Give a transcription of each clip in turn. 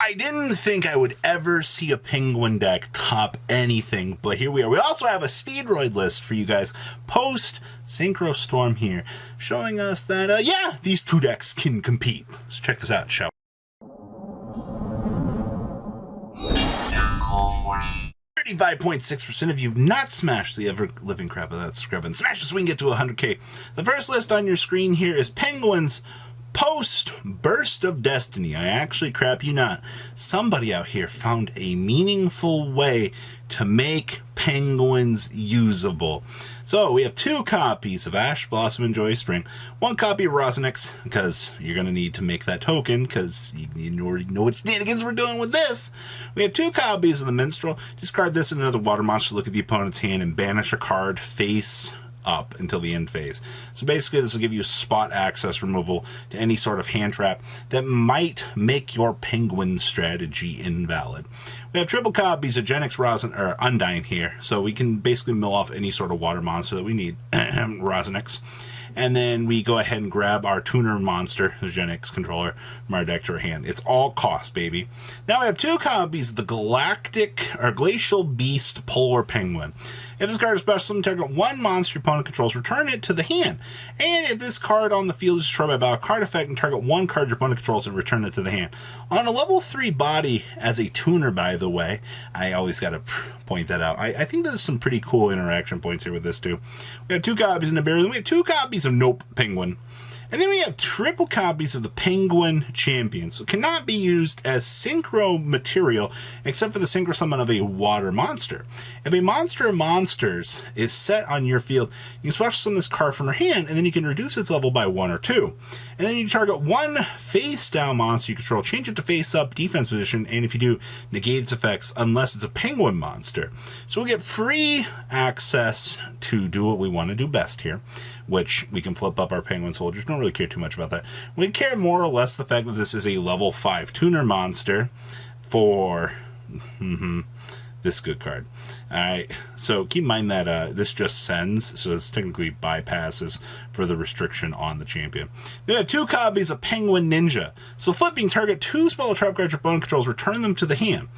I didn't think I would ever see a Penguin deck top anything, but here we are. We also have a Speedroid list for you guys post Synchro Storm here, showing us that, yeah, these two decks can compete. Let's check this out, shall we? 35.6% of you have not smashed the ever-living crap of that scrub, and smash it so we can get to 100k. The first list on your screen here is Penguins post Burst of Destiny. I actually, crap you not, somebody out here found a meaningful way to make Penguins usable. So we have 2 copies of Ash Blossom and Joy Spring, 1 copy of Rosinix, because you're going to need to make that token, because you already know what shenanigans we're doing with this. We have 2 copies of the Minstrel. Discard this and another water monster, look at the opponent's hand, and banish a card face up until the end phase. So basically this will give you spot access removal to any sort of hand trap that might make your Penguin strategy invalid. We have triple copies of Genix, Rosin, or Undyne here, so we can basically mill off any sort of water monster that we need. Rosinix. And then we go ahead and grab our tuner monster, the Genix controller, from our deck to our hand. It's all cost, baby. Now we have 2 copies of the Glacial Beast Polar Penguin. If this card is special summon, target 1 monster your opponent controls, return it to the hand. And if this card on the field is destroyed by a battle card effect, and target 1 card your opponent controls and return it to the hand. On a level 3 body as a tuner, by the way, I always got to point that out. I think there's some pretty cool interaction points here with this too. We have 2 copies of Nibiru, then we have 2 copies of Nope Penguin. And then we have triple copies of the Penguin Champion, so it cannot be used as synchro material except for the synchro summon of a water monster. If a monster of monsters is set on your field, you can special summon this card from your hand, and then you can reduce its level by 1 or 2. And then you can target 1 face down monster you control, change it to face up defense position, and if you do, negate its effects unless it's a Penguin monster. So we'll get free access to do what we want to do best here, which we can flip up our Penguin soldiers. Don't really care too much about that. We care more or less the fact that this is a level 5 tuner monster for this good card. Alright, so keep in mind that this just sends, so this technically bypasses for the restriction on the champion. Then we have 2 copies of Penguin Ninja. So flipping, target 2 spell or trap cards your opponent controls, return them to the hand.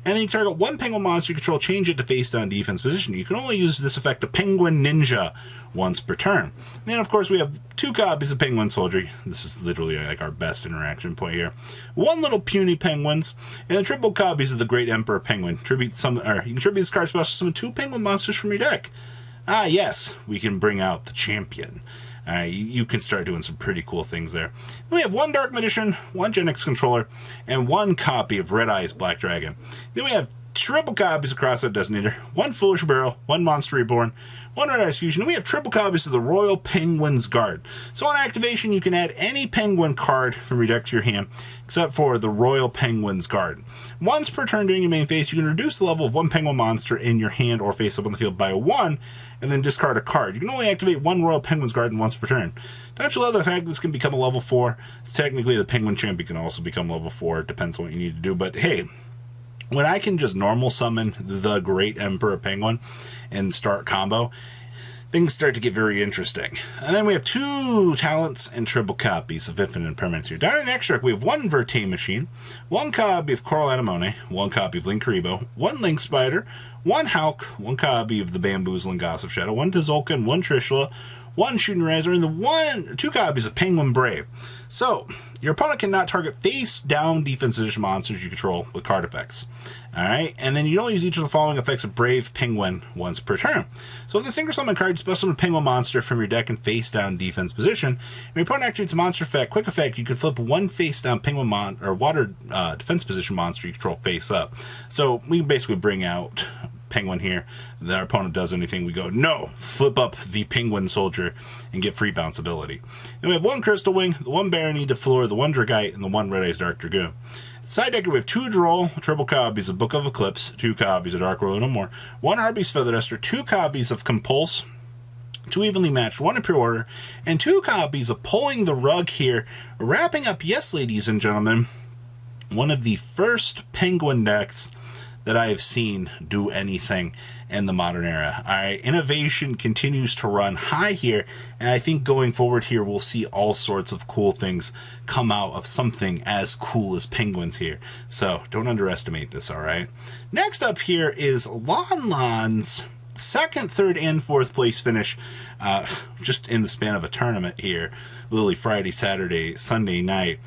And then you target 1 Penguin monster you control, change it to face down defense position. You can only use this effect of Penguin Ninja once per turn. And then of course we have 2 copies of Penguin Soldiery. This is literally like our best interaction point here. 1 little puny penguins, and then triple copies of the Great Emperor Penguin. You can tribute this card special summon 2 penguin monsters from your deck. Ah yes, we can bring out the champion. You can start doing some pretty cool things there. Then we have 1 Dark Magician, 1 Genix controller, and 1 copy of Red Eyes Black Dragon. Then we have triple copies of Crossout Designator, 1 Foolish Barrel, 1 Monster Reborn, 1 Red Eyes Fusion, and we have triple copies of the Royal Penguin's Guard. So on activation, you can add any Penguin card from your deck to your hand, except for the Royal Penguin's Guard. Once per turn during your main phase, you can reduce the level of 1 Penguin monster in your hand or face up on the field by 1, and then discard a card. You can only activate 1 Royal Penguin's Guard once per turn. Don't you love the fact this can become a level 4? Technically, the Penguin Champion can also become level 4. It depends on what you need to do, but hey, when I can just normal summon the Great Emperor Penguin and start combo, things start to get very interesting. And then we have 2 talents and triple copies of Infinite Permanence here. Down in the extract, we have 1 Verte Machine, 1 copy of Coral Anemone, 1 copy of Linkaribo, 1 Link Spider, 1 Hawk, 1 copy of the Bamboozling Gossip Shadow, 1 Tizulkin, 1 Trishula, 1 Shooting Razor, and 2 copies of Penguin Brave. So, your opponent cannot target face-down defense position monsters you control with card effects. Alright, and then you only use each of the following effects of Brave Penguin once per turn. So if the synchro summon card, special summon a Penguin monster from your deck in face-down defense position, and your opponent activates a monster effect, quick effect, you can flip 1 face-down Penguin or water defense position monster you control face up. So we can basically bring out Penguin here. Then our opponent does anything, we go, no, flip up the Penguin Soldier and get free bounce ability. And we have 1 Crystal Wing, the 1 Barony de Fleur, the 1 Dragite, and the 1 Red Eyes Dark Dragoon. Side deck, we have 2 Droll, triple copies of Book of Eclipse, 2 copies of Dark Royal No More, 1 Arby's Feather Duster, 2 copies of Compulse, 2 Evenly Matched, 1 Impure Order, and 2 copies of Pulling the Rug here, wrapping up, yes, ladies and gentlemen, one of the first Penguin decks that I have seen do anything in the modern era. All right, innovation continues to run high here, and I think going forward here, we'll see all sorts of cool things come out of something as cool as penguins here. So don't underestimate this, all right? Next up here is Lon Lon's second, third, and fourth place finish, just in the span of a tournament here. Literally Friday, Saturday, Sunday night.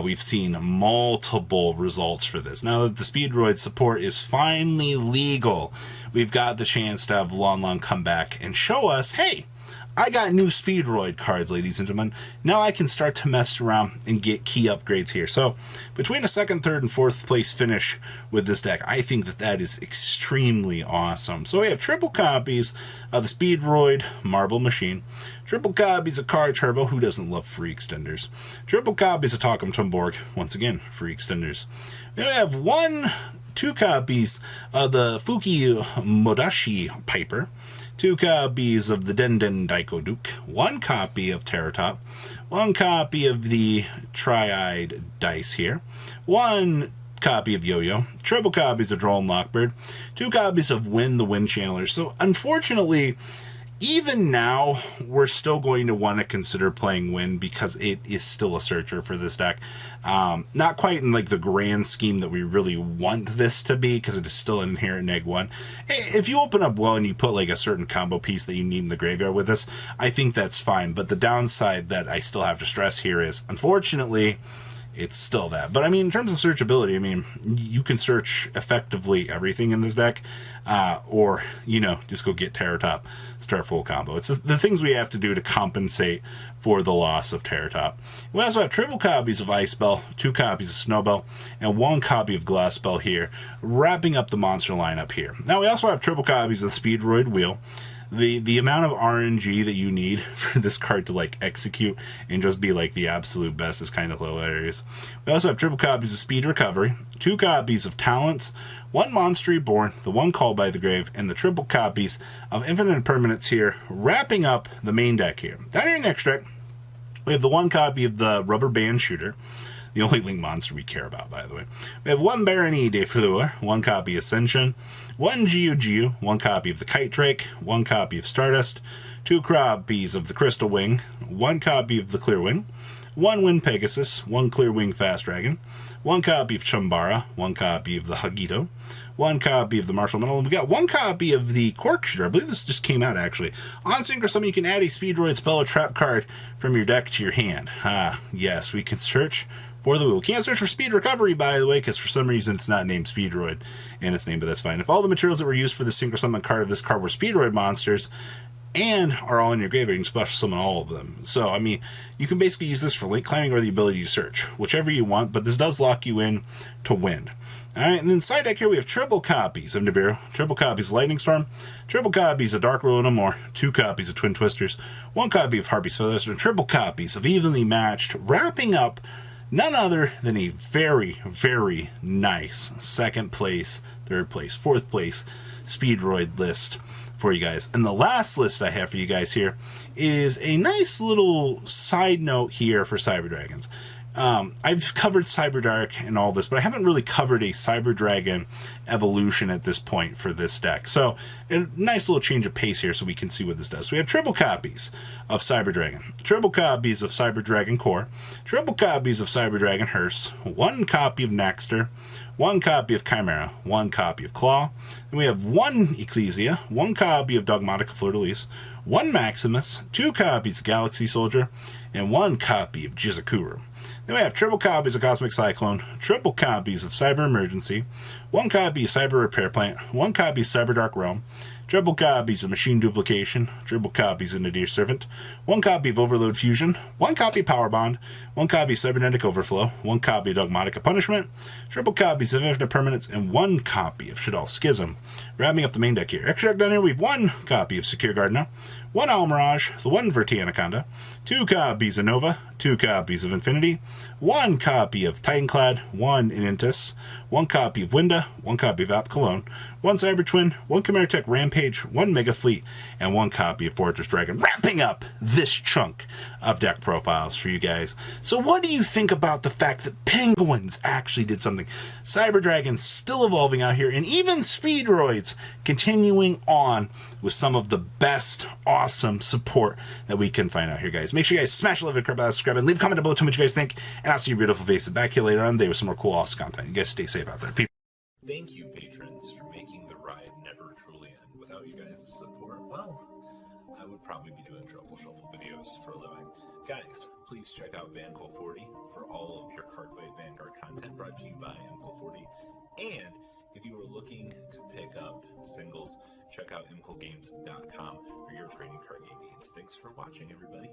We've seen multiple results for this. Now that the Speedroid support is finally legal, we've got the chance to have Lon Lon come back and show us, hey, I got new Speedroid cards, ladies and gentlemen. Now I can start to mess around and get key upgrades here. So between a second, third, and fourth place finish with this deck, I think that that is extremely awesome. So we have triple copies of the Speedroid Marble Machine, triple copies of Car Turbo, who doesn't love free extenders, triple copies of Talcum Tumborg, once again, free extenders. We have two copies of the Fuki Modashi Piper, 2 copies of the Den Daiko Duke, 1 copy of Terratop, 1 copy of the Tri-Eyed Dice here, 1 copy of Yo-Yo, triple copies of Droll and Lockbird, 2 copies of Win the Wind Channeler. So unfortunately, even now, we're still going to want to consider playing Wind because it is still a searcher for this deck. Not quite in like the grand scheme that we really want this to be, because it is still an inherent neg 1. If you open up well and you put like a certain combo piece that you need in the graveyard with this, I think that's fine. But the downside that I still have to stress here is, unfortunately, it's still that. But I mean, in terms of searchability, I mean, you can search effectively everything in this deck, or, you know, just go get Terratop, start full combo. It's the things we have to do to compensate for the loss of Terratop. We also have triple copies of Ice Bell, 2 copies of Snowbell, and 1 copy of Glass Bell here, wrapping up the monster lineup here. Now we also have triple copies of the Speedroid Wheel. The amount of RNG that you need for this card to like execute and just be like the absolute best is kind of hilarious. We also have triple copies of Speed Recovery, 2 copies of Talents, 1 Monster Reborn, the 1 Called by the Grave, and the triple copies of Infinite Permanents here, wrapping up the main deck here. Down here in the extract, we have the 1 copy of the Rubber Band Shooter, the only winged monster we care about, by the way. We have 1 Barony de Fleur, 1 copy Ascension, 1 Geo, 1 copy of the Kite Drake, 1 copy of Stardust, 2 copies of the Crystal Wing, 1 copy of the Clear Wing, 1 Wind Pegasus, 1 Clear Wing Fast Dragon, 1 copy of Chumbara, 1 copy of the Hagito, 1 copy of the Martial Metal, and we got 1 copy of the Cork Shooter. I believe this just came out, actually. On Sync or Summon, you can add a Speedroid spell or trap card from your deck to your hand. Yes, we can search for the wheel. We can't search for Speed Recovery, by the way, because for some reason it's not named Speedroid in its name, but that's fine. If all the materials that were used for the Sync or Summon card of this card were Speedroid monsters, and are all in your graveyard, you can special summon all of them. So, I mean, you can basically use this for link climbing or the ability to search, whichever you want, but this does lock you in to Wind. Alright, and then side deck here we have triple copies of Nibiru, triple copies of Lightning Storm, triple copies of Dark Rule No More, 2 copies of Twin Twisters, 1 copy of Harpy's Feathers, and triple copies of Evenly Matched, wrapping up none other than a very, very nice second place, third place, fourth place Speedroid list for you guys. And the last list I have for you guys here is a nice little side note here for Cyber Dragons. I've covered Cyber Dark and all this, but I haven't really covered a Cyber Dragon evolution at this point for this deck. So a nice little change of pace here so we can see what this does. So we have triple copies of Cyber Dragon, triple copies of Cyber Dragon Core, triple copies of Cyber Dragon Hearse, 1 copy of Naxter, 1 copy of Chimera, 1 copy of Claw, and we have 1 Ecclesia, 1 copy of Dogmatica Fleur-de-Lis, 1 Maximus, 2 copies of Galaxy Soldier, and 1 copy of Jizakuru. Then we have triple copies of Cosmic Cyclone, triple copies of Cyber Emergency, 1 copy of Cyber Repair Plant, 1 copy of Cyber Dark Realm, triple copies of Machine Duplication, triple copies of Nadir Servant, 1 copy of Overload Fusion, 1 copy of Power Bond, 1 copy of Cybernetic Overflow, 1 copy of Dogmatica Punishment, triple copies of Infinite Permanence, and 1 copy of Shadal Schism. Wrapping up the main deck here. Extra deck down here, we have 1 copy of Secure Gardener, 1 Almirage, the 1 Vertianaconda, 2 copies of Nova, 2 copies of Infinity, 1 copy of Titanclad, 1 Inintus, 1 copy of Winda, 1 copy of App Cologne, 1 Cyber Twin, 1 Chimera Tech Rampage, 1 Mega Fleet, and 1 copy of Fortress Dragon, wrapping up this chunk of deck profiles for you guys. So what do you think about the fact that Penguins actually did something? Cyber Dragon's still evolving out here, and even Speedroids continuing on with some of the best awesome support that we can find out here, guys. Make sure you guys smash the like, subscribe, and leave a comment down below. Tell me what you guys think, and I'll see your beautiful faces back here later on today with some more cool, awesome content. You guys stay safe out there. Peace. Thank you, patrons, for making the ride never truly end. Without you guys' support, well, I would probably be doing Truffle Shuffle videos for a living. Guys, please check out Vanco40 for all of your Cardfight Vanguard content brought to you by Vanco40. And if you are looking to pick up singles, check out imcogames.com for your trading card game needs. Thanks for watching, everybody.